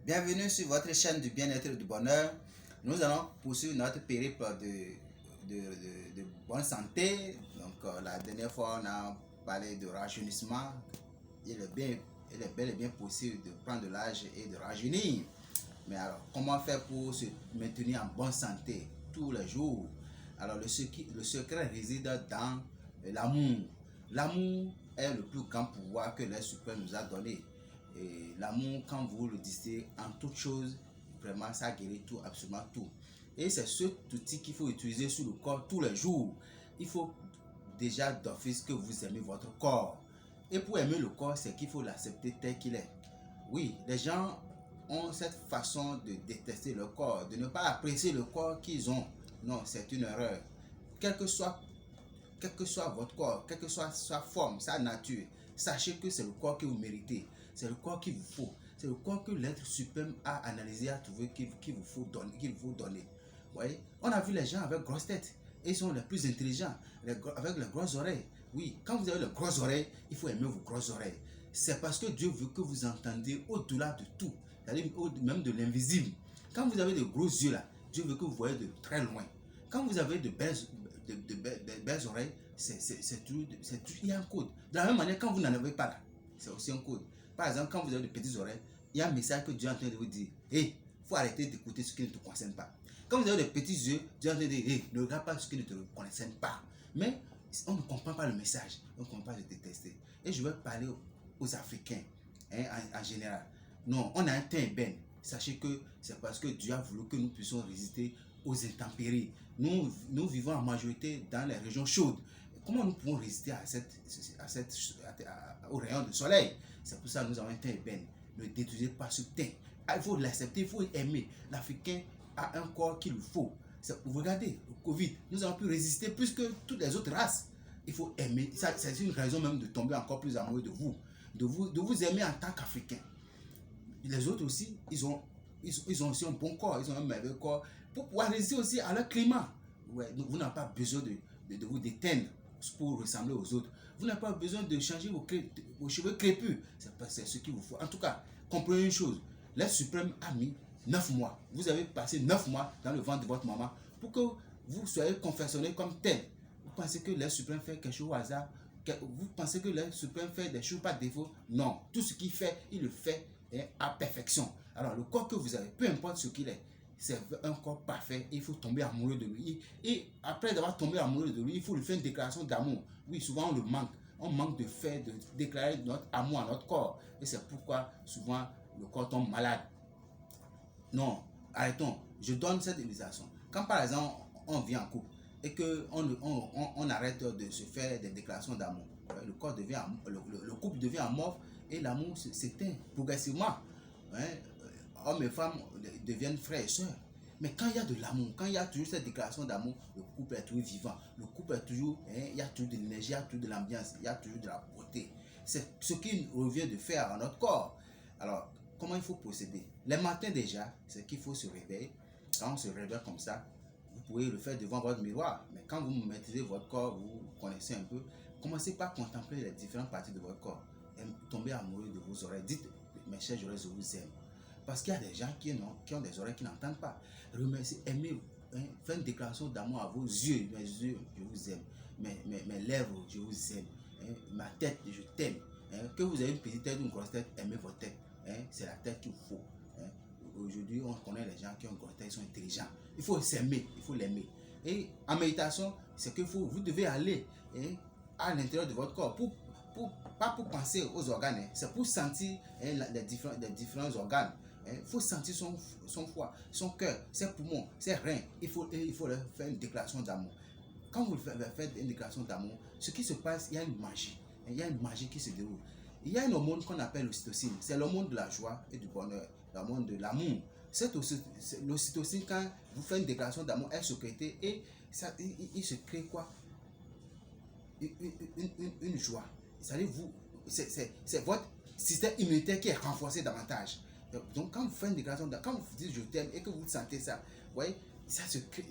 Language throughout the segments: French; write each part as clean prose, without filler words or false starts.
Bienvenue sur votre chaîne du bien-être et du bonheur. Nous allons poursuivre notre périple de bonne santé. Donc, la dernière fois, on a parlé de rajeunissement. Il est bel et bien possible de prendre de l'âge et de rajeunir. Mais alors, comment faire pour se maintenir en bonne santé tous les jours? Alors, le secret réside dans l'amour. L'amour est le plus grand pouvoir que l'être suprême nous a donné. Et l'amour, quand vous le disiez en toute chose, vraiment, ça guérit tout, absolument tout. Et c'est cet outil qu'il faut utiliser sur le corps tous les jours. Il faut déjà d'office que vous aimez votre corps. Et pour aimer le corps, c'est qu'il faut l'accepter tel qu'il est. Oui, les gens ont cette façon de détester le corps, de ne pas apprécier le corps qu'ils ont. Non, c'est une erreur. Quel que soit votre corps, quelle que soit sa forme, sa nature, sachez que c'est le corps que vous méritez. C'est le corps qu'il vous faut. C'est le corps que l'être suprême a analysé, a trouvé qu'il vous faut donner. Vous voyez? On a vu les gens avec grosses têtes. Ils sont les plus intelligents, avec les grosses oreilles. Oui, quand vous avez les grosses oreilles, il faut aimer vos grosses oreilles. C'est parce que Dieu veut que vous entendiez au-delà de tout, c'est-à-dire même de l'invisible. Quand vous avez de gros yeux là, Dieu veut que vous voyez de très loin. Quand vous avez de belles oreilles, il y a un code. De la même manière, quand vous n'en avez pas là, c'est aussi un code. Par exemple, quand vous avez de petites oreilles, il y a un message que Dieu est en train de vous dire. Hey, il faut arrêter d'écouter ce qui ne te concerne pas. Quand vous avez de petits yeux, Dieu est en train de dire, hey, ne regarde pas ce qui ne te concerne pas. Mais on ne comprend pas le message. On ne comprend pas de détester. Et je vais parler aux Africains, hein, en général. Non, on a un teint ébène. Sachez que c'est parce que Dieu a voulu que nous puissions résister aux intempéries. Nous vivons en majorité dans les régions chaudes. Comment nous pouvons résister aux rayons du soleil? C'est pour ça que nous avons un teint ébène. Ne détruisez pas ce teint. Il faut l'accepter, il faut aimer. L'Africain a un corps qu'il lui faut. Vous regardez, le Covid, nous avons pu résister plus que toutes les autres races. Il faut aimer. C'est une raison même de tomber encore plus amoureux de vous. De vous aimer en tant qu'Africain. Les autres aussi, ils ont aussi un bon corps, ils ont un merveilleux corps pour pouvoir résister aussi à leur climat. Ouais, vous n'avez pas besoin de vous déteindre pour ressembler aux autres. Vous n'avez pas besoin de changer vos cheveux crépus. C'est ce qu'il vous faut. En tout cas, comprenez une chose. L'être suprême a mis 9 mois. Vous avez passé 9 mois dans le ventre de votre maman pour que vous soyez confectionné comme tel. Vous pensez que l'être suprême fait quelque chose au hasard? Vous pensez que l'être suprême fait des choses par défaut? Non. Tout ce qu'il fait, il le fait à perfection. Alors le corps que vous avez, peu importe ce qu'il est, c'est un corps parfait. Il faut tomber amoureux de lui. Et après d'avoir tombé amoureux de lui, il faut lui faire une déclaration d'amour. Oui, souvent on le manque. On manque de déclarer notre amour à notre corps. Et c'est pourquoi souvent le corps tombe malade. Non, arrêtons. Je donne cette illustration. Quand par exemple on vit en couple et qu'on arrête de se faire des déclarations d'amour, le couple devient amorphe et l'amour s'éteint progressivement. Hein? Hommes et femmes deviennent frères et sœurs. Mais quand il y a de l'amour, quand il y a toujours cette déclaration d'amour, le couple est toujours vivant. Le couple est toujours, il y a toujours de l'énergie, il y a toujours de l'ambiance, il y a toujours de la beauté. C'est ce qu'il revient de faire à notre corps. Alors, comment il faut procéder? Les matins déjà, c'est qu'il faut se réveiller. Quand on se réveille comme ça, vous pouvez le faire devant votre miroir. Mais quand vous maîtrisez votre corps, vous connaissez un peu, commencez par contempler les différentes parties de votre corps. Et tombez amoureux de vos oreilles. Dites, mes chers oreilles, je vous aime. Parce qu'il y a des gens qui ont des oreilles qui n'entendent pas. Remerciez, aimez, hein, faites une déclaration d'amour à vos yeux. Mes yeux, je vous aime. Mes lèvres, je vous aime. Hein, ma tête, je t'aime. Hein, que vous avez une petite tête ou une grosse tête, aimez votre tête. Hein, c'est la tête qu'il faut. Hein. Aujourd'hui, on connaît les gens qui ont une grosse tête, ils sont intelligents. Il faut s'aimer, il faut l'aimer. Et en méditation, c'est que vous devez aller, hein, à l'intérieur de votre corps pas pour penser aux organes, hein, c'est pour sentir, hein, les différents organes. Il faut sentir son foie, son cœur, ses poumons, ses reins. Il faut leur faire une déclaration d'amour. Quand vous faites une déclaration d'amour, ce qui se passe, il y a une magie. Il y a une magie qui se déroule. Il y a une hormone qu'on appelle l'ocytocine. C'est l'hormone de la joie et du bonheur, l'hormone de l'amour. L'ocytocine, quand vous faites une déclaration d'amour, elle se crée et il se crée quoi? Une joie. C'est votre système immunitaire qui est renforcé davantage. Donc quand vous faites une déclaration, quand vous dites je t'aime et que vous sentez ça, vous voyez, ça se crée,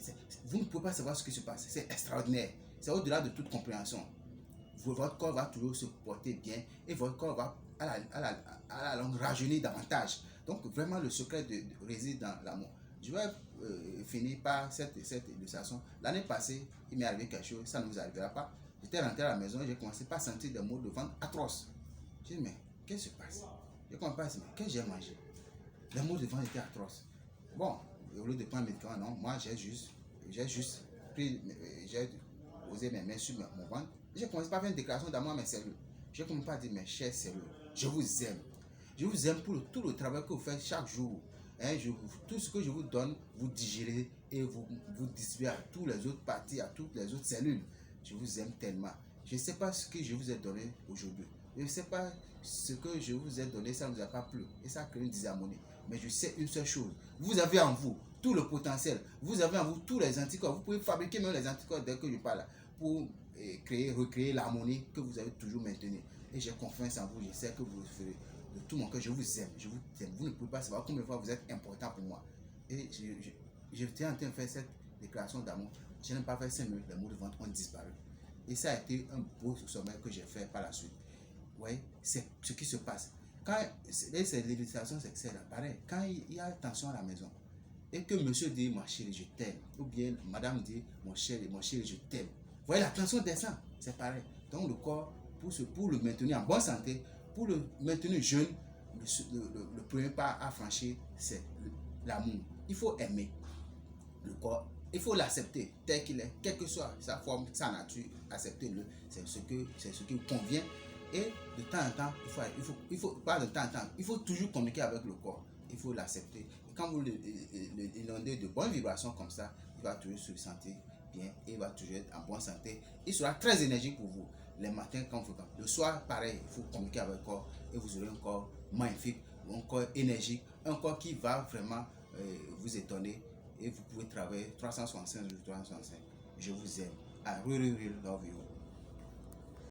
vous ne pouvez pas savoir ce qui se passe. C'est extraordinaire. C'est au-delà de toute compréhension. Votre corps va toujours se porter bien et votre corps va à la longue rajeunir davantage. Donc vraiment le secret réside dans l'amour. Je vais finir par cette illustration. L'année passée, il m'est arrivé quelque chose, ça ne vous arrivera pas. J'étais rentré à la maison et j'ai commencé par sentir des maux de ventre atroces. J'ai dit, mais qu'est-ce qui se passe? Je ne comprends pas, mais qu'est-ce que j'ai mangé? Les maux de ventre étaient atroces. Bon, au lieu de prendre un médicament, non, moi j'ai juste pris, j'ai posé mes mains sur mon ventre. J'ai commencé par faire une déclaration d'amour à mes cellules. J'ai commencé par dire, mes chères cellules, je vous aime. Je vous aime pour tout le travail que vous faites chaque jour. Hein, tout ce que je vous donne, vous digérez et vous distribuez à toutes les autres parties, à toutes les autres cellules. Je vous aime tellement. Je ne sais pas ce que je vous ai donné aujourd'hui. Je ne sais pas ce que je vous ai donné, ça ne vous a pas plu. Et ça crée une disharmonie. Mais je sais une seule chose. Vous avez en vous tout le potentiel. Vous avez en vous tous les anticorps. Vous pouvez fabriquer même les anticorps dès que je parle pour recréer l'harmonie que vous avez toujours maintenue. Et j'ai confiance en vous. Je sais que vous le ferez. De tout mon cœur, je vous aime. Je vous aime. Vous ne pouvez pas savoir combien de fois vous êtes important pour moi. Et j'étais en train de faire cette déclaration d'amour. Je n'ai pas fait 5 minutes. Les mots de ventre ont disparu. Et ça a été un beau sommet que j'ai fait par la suite. Oui, c'est ce qui se passe. Quand c'est l'illustration, c'est pareil. Quand il y a tension à la maison et que monsieur dit mon chéri, je t'aime, ou bien madame dit mon chéri, je t'aime. Vous voyez, la tension descend, c'est pareil. Donc le corps, pour le maintenir en bonne santé, pour le maintenir jeune, le premier pas à franchir, c'est l'amour. Il faut aimer le corps. Il faut l'accepter tel qu'il est, quelle que soit sa forme, sa nature, acceptez-le. C'est ce qui vous convient. Et de temps en temps, pas de temps en temps, il faut toujours communiquer avec le corps. Il faut l'accepter. Et quand vous l'inondez de bonnes vibrations comme ça, il va toujours se sentir bien et il va toujours être en bonne santé. Il sera très énergique pour vous. Les matins, quand vous faites. Le soir, pareil, il faut communiquer avec le corps et vous aurez un corps magnifique, un corps énergique, un corps qui va vraiment vous étonner. Et vous pouvez travailler 365 jours 365. Je vous aime. I really, really love you.